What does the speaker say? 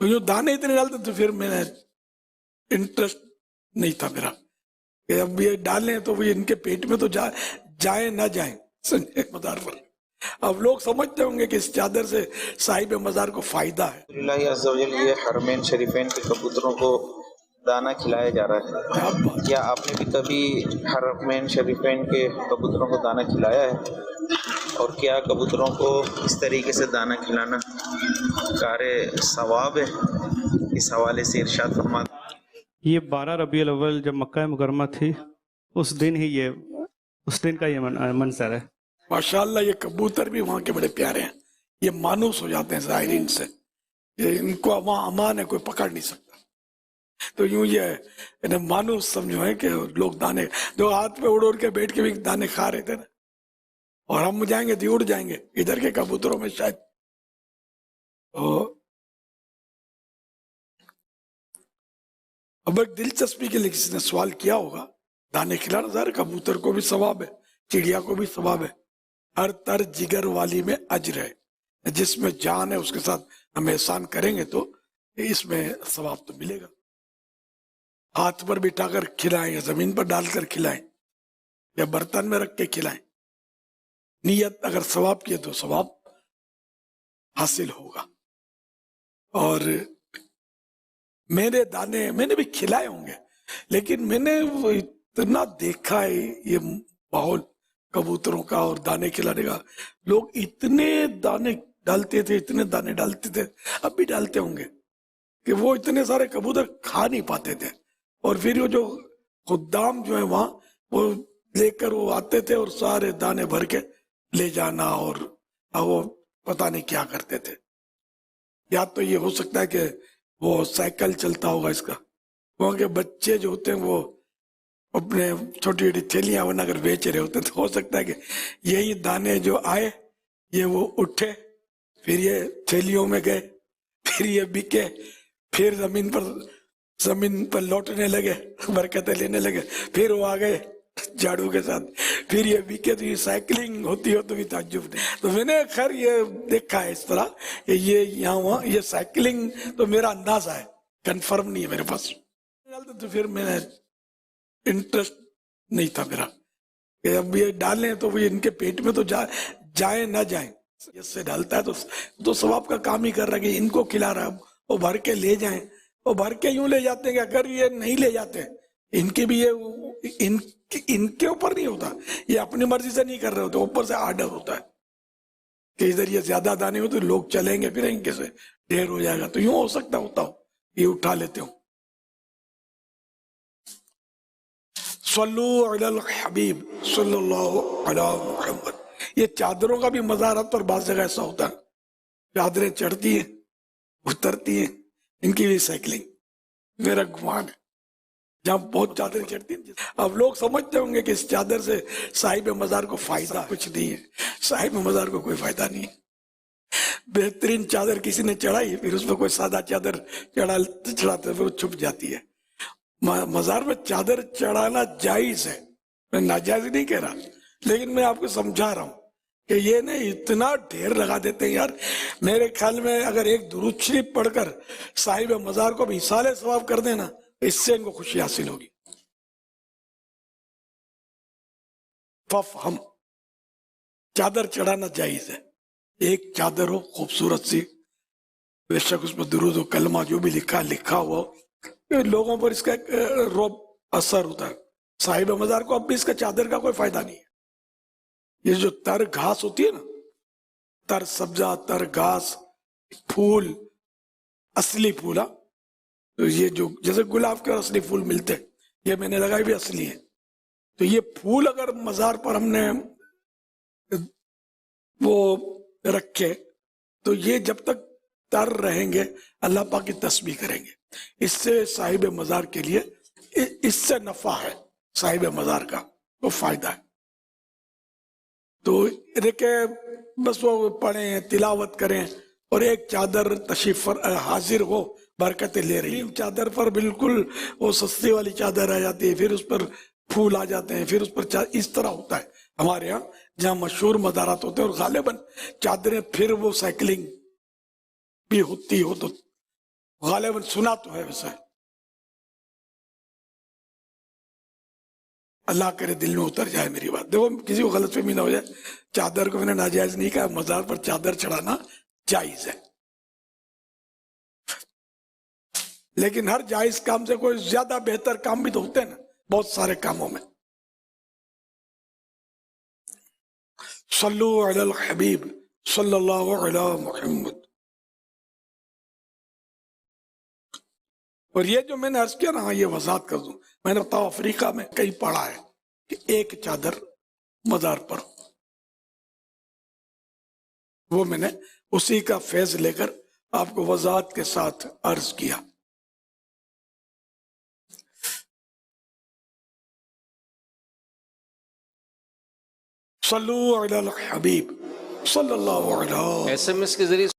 تو جو دانے اتنے ڈالتے تو پھر میں نے انٹرسٹ نہیں تھا میرا کہ اب یہ ڈالیں تو وہ ان کے پیٹ میں تو جائیں نہ جائیں سنجے مزار پر. اب لوگ سمجھتے ہوں گے کہ اس چادر سے صاحب مزار کو فائدہ ہے. اللہ عز و جل یہ حرمین شریفین کے کبوتروں کو دانہ کھلایا جا رہا ہے. کیا آپ نے بھی کبھی حرمین شریفین کے کبوتروں کو دانہ کھلایا ہے؟ اور کیا کبوتروں کو اس طریقے سے دانہ کھلانا کار ثواب ہے؟ اس حوالے سے ارشاد فرما. یہ 12 ربیع الاول جب مکہ مکرمہ تھی اس دن کا یہ منظر ہے. ماشاءاللہ یہ کبوتر بھی وہاں کے بڑے پیارے ہیں. یہ مانوس ہو جاتے ہیں زائرین سے. ان کو وہاں امان ہے, کوئی پکڑ نہیں سکتا. تو یوں یہ مانوس سمجھو ہے کہ لوگ دانے جو ہاتھ پہ اڑ کے بیٹھ کے بھی دانے کھا رہے تھے نا, اور ہم جائیں گے تو اڑ جائیں گے ادھر کے کبوتروں میں شاید. اب ایک دلچسپی کے لیے کسی نے سوال کیا ہوگا, دانے کھلانا ظاہر کبوتر کو بھی ثواب ہے, چڑیا کو بھی ثواب ہے. ہر تر جگر والی میں اجر ہے. جس میں جان ہے اس کے ساتھ ہم احسان کریں گے تو اس میں ثواب تو ملے گا. ہاتھ پر بٹھا کر کھلائیں یا زمین پر ڈال کر کھلائیں یا برتن میں رکھ کے کھلائیں, نیت اگر ثواب کیے تو ثواب حاصل ہوگا. اور میرے دانے میں نے بھی کھلائے ہوں گے, لیکن میں نے وہ اتنا دیکھا ہے یہ ماحول کبوتروں کا اور دانے کھلانے کا. لوگ اتنے دانے ڈالتے تھے, اتنے دانے ڈالتے تھے, اب بھی ڈالتے ہوں گے, کہ وہ اتنے سارے کبوتر کھا نہیں پاتے تھے. اور پھر وہ جو خدام جو ہیں وہاں وہ لے کر وہ آتے تھے اور سارے دانے بھر کے لے جانا, اور وہ پتہ نہیں کیا کرتے تھے. یا تو یہ ہو سکتا ہے کہ وہ سائیکل چلتا ہوگا اس کا. وہاں کے بچے جو ہوتے ہیں وہ اپنے چھوٹی چھوٹی تھیلیاں بنا کر بیچ رہے ہوتے ہیں, تو ہو سکتا ہے کہ یہی دانے جو آئے یہ وہ اٹھے, پھر یہ تھیلیوں میں گئے, پھر یہ بکے, پھر زمین پر لوٹنے لگے, برکتیں لینے لگے, پھر وہ آ گئے جھاڑو کے ساتھ, پھر یہ بکے. تو یہ سائیکلنگ ہوتی ہو تو بھی تعجب نہیں. تو میں نے خیر یہ دیکھا ہے اس طرح کہ یہ یہاں وہاں یہ سائیکلنگ تو میرا اندازہ ہے, کنفرم نہیں ہے میرے پاس. تو پھر میں نے انٹرسٹ نہیں تھا میرا کہ اب یہ ڈالیں تو وہ ان کے پیٹ میں تو جائیں نہ جائیں. اس سے ڈالتا ہے تو ثواب کا کام ہی کر رہا ہے کہ ان کو کھلا رہا ہے, وہ بھر کے لے جائیں. وہ بھر کے یوں لے جاتے ہیں کہ اگر یہ نہیں لے جاتے, ان کے بھی یہ ان کے اوپر نہیں ہوتا, یہ اپنی مرضی سے نہیں کر رہے ہوتے, اوپر سے آرڈر ہوتا ہے کہ ادھر یہ زیادہ دانے ہو تو لوگ چلیں گے پھر ان کے سے ڈھیر ہو جائے گا. تو یوں ہو سکتا ہوتا ہو یہ اٹھا لیتے ہوں. صلو علی الحبیب صلی اللہ علی محمد. یہ چادروں کا بھی مزارات پر بعض جگہ ایسا ہوتا ہے, چادریں چڑھتی ہیں اترتی ہیں, ان کی بھی سائیکلنگ میرا گمان ہے. جہاں بہت چادریں چڑھتی ہیں, اب لوگ سمجھتے ہوں گے کہ اس چادر سے صاحب مزار کو فائدہ کچھ نہیں ہے. صاحب مزار کو کوئی فائدہ نہیں ہے. بہترین چادر کسی نے چڑھائی, پھر اس میں کوئی سادہ چادر چڑھاتے پھر وہ چھپ جاتی ہے. مزار میں چادر چڑھانا جائز ہے, میں ناجائز نہیں کہہ رہا, لیکن میں آپ کو سمجھا رہا ہوں کہ یہ نہیں اتنا ڈھیر لگا دیتے ہیں یار. میرے خیال میں اگر ایک درود شریف پڑھ کر صاحب مزار کو بھی ایصال ثواب کر دینا, اس سے ان کو خوشی حاصل ہوگی. ففہم, چادر چڑھانا جائز ہے. ایک چادر ہو خوبصورت سی, بے شک اس میں درود و کلمہ جو بھی لکھا ہوا, لوگوں پر اس کا ایک روب اثر ہوتا ہے. صاحب مزار کو اب بھی اس کا چادر کا کوئی فائدہ نہیں ہے. یہ جو تر گھاس ہوتی ہے نا, تر سبزہ, تر گھاس, پھول, اصلی پھولا, تو یہ جو جیسے گلاب کے اصلی پھول ملتے, یہ میں نے لگائی بھی اصلی ہے. تو یہ پھول اگر مزار پر ہم نے وہ رکھے تو یہ جب تک تر رہیں گے اللہ پاک کی تسبیح کریں گے. اس سے صاحب مزار کے لیے اس سے نفع ہے, صاحب مزار کا وہ فائدہ ہے. تو بس وہ پڑھیں, تلاوت کریں, اور ایک چادر تشریف حاضر ہو, برکتیں لے رہی ہیں. چادر پر بالکل وہ سستی والی چادر آ جاتی ہے, پھر اس پر پھول آ جاتے ہیں, پھر اس پر اس طرح ہوتا ہے ہمارے ہاں جہاں مشہور مزارات ہوتے ہیں. اور غالباً چادریں پھر وہ سائیکلنگ بھی ہوتی ہو تو غالباً سنا تو ہے ویسے. اللہ کرے دل میں اتر جائے میری بات. دیکھو کسی کو غلط فہمی نہ ہو جائے, چادر کو میں نے ناجائز نہیں کہا, مزار پر چادر چڑھانا جائز ہے, لیکن ہر جائز کام سے کوئی زیادہ بہتر کام بھی تو ہوتے ہیں نا بہت سارے کاموں میں. صلو علی الحبیب صلی اللہ علی محمد. اور یہ جو میں نے عرض کیا نا, یہ وضاحت کر دوں, میں نے بتاؤ افریقہ میں کہیں پڑھا ہے کہ ایک چادر مزار پر, وہ میں نے اسی کا فیض لے کر آپ کو وضاحت کے ساتھ عرض کیا. صلو علی الحبیب صلی اللہ علیہ. SMS کے ذریعے